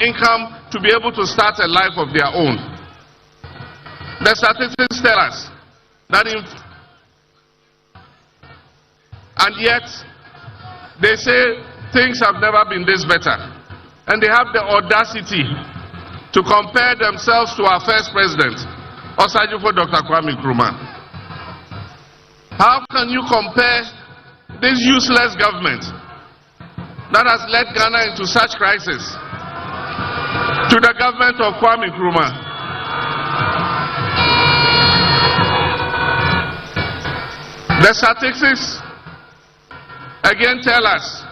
income to be able to start a life of their own. The statistics tell us that and yet they say things have never been this better. And they have the audacity to compare themselves to our first president, Osajifo Dr. Kwame Nkrumah. How can you compare this useless government that has led Ghana into such crisis to the government of Kwame Nkrumah? The statistics again tell us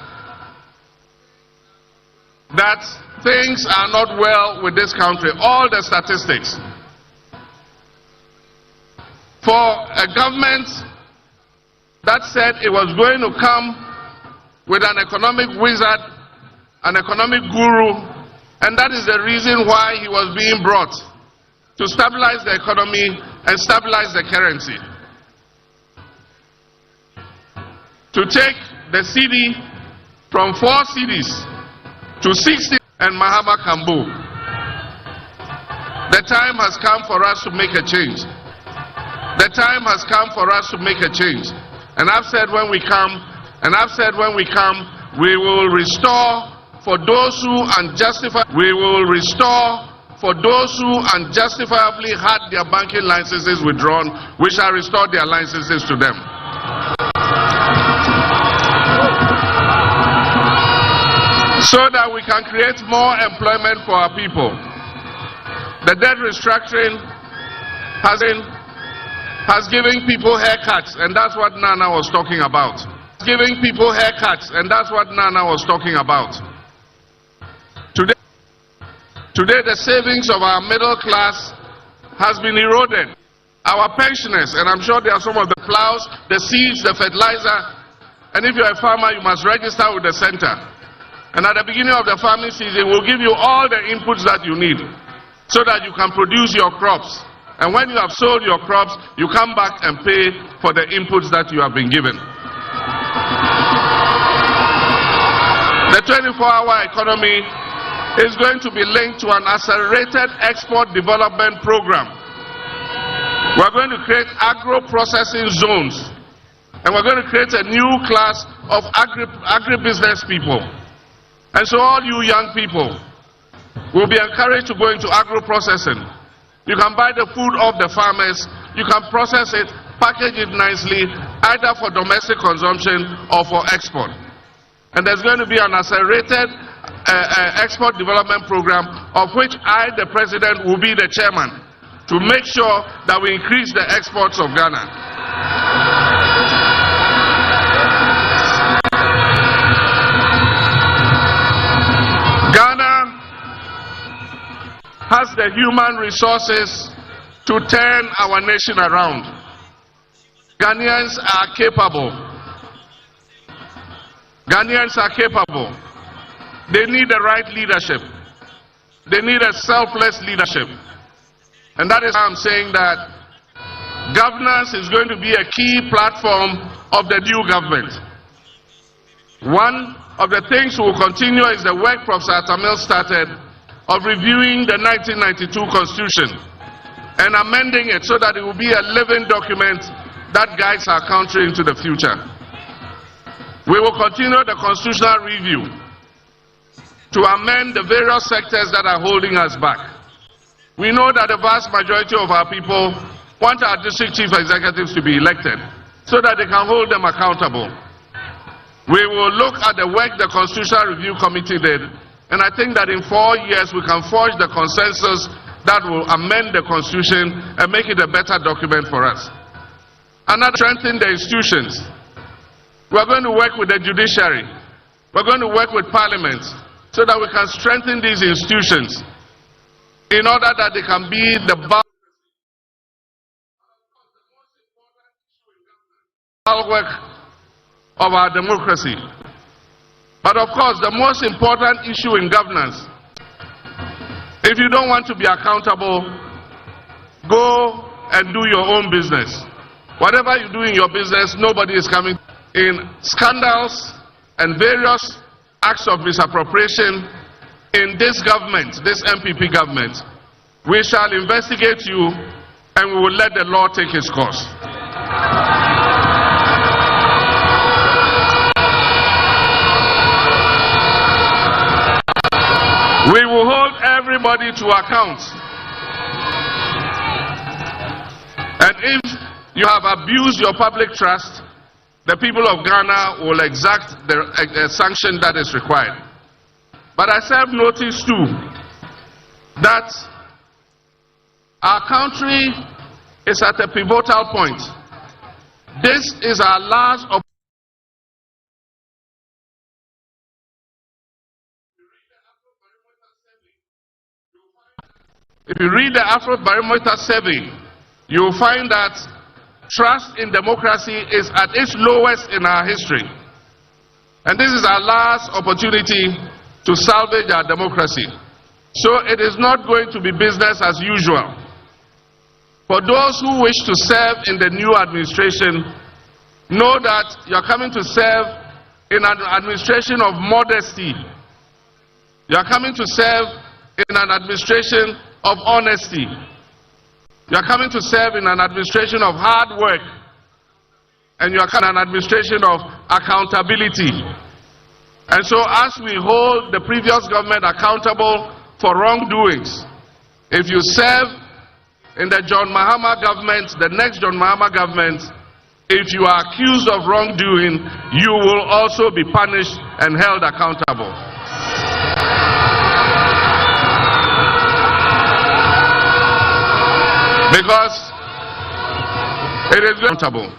that things are not well with this country. All the statistics. For a government that said it was going to come with an economic wizard, an economic guru, and that is the reason why he was being brought, to stabilize the economy and stabilize the currency. To take the cedi from 4 cedis to 60 and Mahama Kambu. The time has come for us to make a change. The time has come for us to make a change. And I've said when we come, we will restore for those who unjustifiably had their banking licenses withdrawn. We shall restore their licenses to them. So that we can create more employment for our people. The debt restructuring has given people haircuts, and that's what Nana was talking about. Giving people haircuts, and that's what Nana was talking about. Today the savings of our middle class has been eroded. Our pensioners, and I'm sure there are some of the plows, the seeds, the fertilizer, and if you're a farmer, you must register with the center. And at the beginning of the farming season, we'll give you all the inputs that you need so that you can produce your crops. And when you have sold your crops, you come back and pay for the inputs that you have been given. The 24-hour economy is going to be linked to an accelerated export development program. We're going to create agro-processing zones. And we're going to create a new class of agribusiness people. And so all you young people will be encouraged to go into agro-processing. You can buy the food of the farmers, you can process it, package it nicely, either for domestic consumption or for export. And there's going to be an accelerated export development program of which I, the president, will be the chairman to make sure that we increase the exports of Ghana. Ghana has the human resources to turn our nation around. Ghanaians are capable. Ghanaians are capable. They need the right leadership. They need a selfless leadership. And that is why I'm saying that governance is going to be a key platform of the new government. One of the things we will continue is the work Professor Tamil started of reviewing the 1992 Constitution and amending it so that it will be a living document that guides our country into the future. We will continue the constitutional review to amend the various sectors that are holding us back. We know that the vast majority of our people want our district chief executives to be elected so that they can hold them accountable. We will look at the work the Constitutional Review Committee did, and I think that in 4 years we can forge the consensus that will amend the Constitution and make it a better document for us. Another, strengthen the institutions. We're going to work with the judiciary. We're going to work with Parliament so that we can strengthen these institutions in order that they can be the bulk work of our democracy. But of course, the most important issue in governance, if you don't want to be accountable, go and do your own business. Whatever you do in your business, nobody is coming in. Scandals and various acts of misappropriation in this government, this MPP government, we shall investigate you and we will let the law take its course. We will hold everybody to account. And if you have abused your public trust, the people of Ghana will exact the sanction that is required. But I serve notice too that our country is at a pivotal point. This is our last opportunity. If you read the Afro-Barometer survey, you will find that trust in democracy is at its lowest in our history. And this is our last opportunity to salvage our democracy. So it is not going to be business as usual. For those who wish to serve in the new administration, know that you're coming to serve in an administration of modesty. You're coming to serve in an administration of honesty. You're coming to serve in an administration of hard work. And you're coming in an administration of accountability. And so as we hold the previous government accountable for wrongdoings, if you serve in the John Mahama government, the next John Mahama government, if you are accused of wrongdoing, you will also be punished and held accountable. Because it is accountable.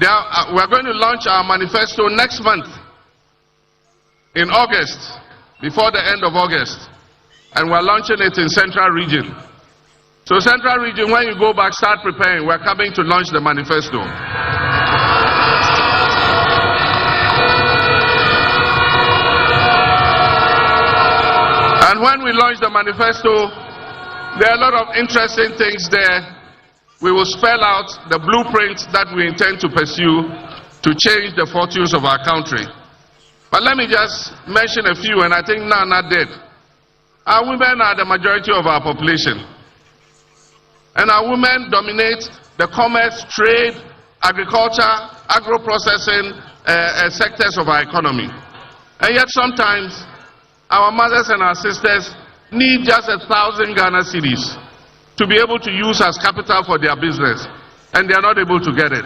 We are going to launch our manifesto next month in August, before the end of August, and we're launching it in Central Region. So Central Region, when you go back, start preparing. We're coming to launch the manifesto. And when we launch the manifesto, there are a lot of interesting things there. We will spell out the blueprint that we intend to pursue to change the fortunes of our country. But let me just mention a few, and I think Nana did. Our women are the majority of our population. And our women dominate the commerce, trade, agriculture, agro-processing sectors of our economy. And yet sometimes our mothers and our sisters need just 1,000 Ghana cedis to be able to use as capital for their business, and they are not able to get it.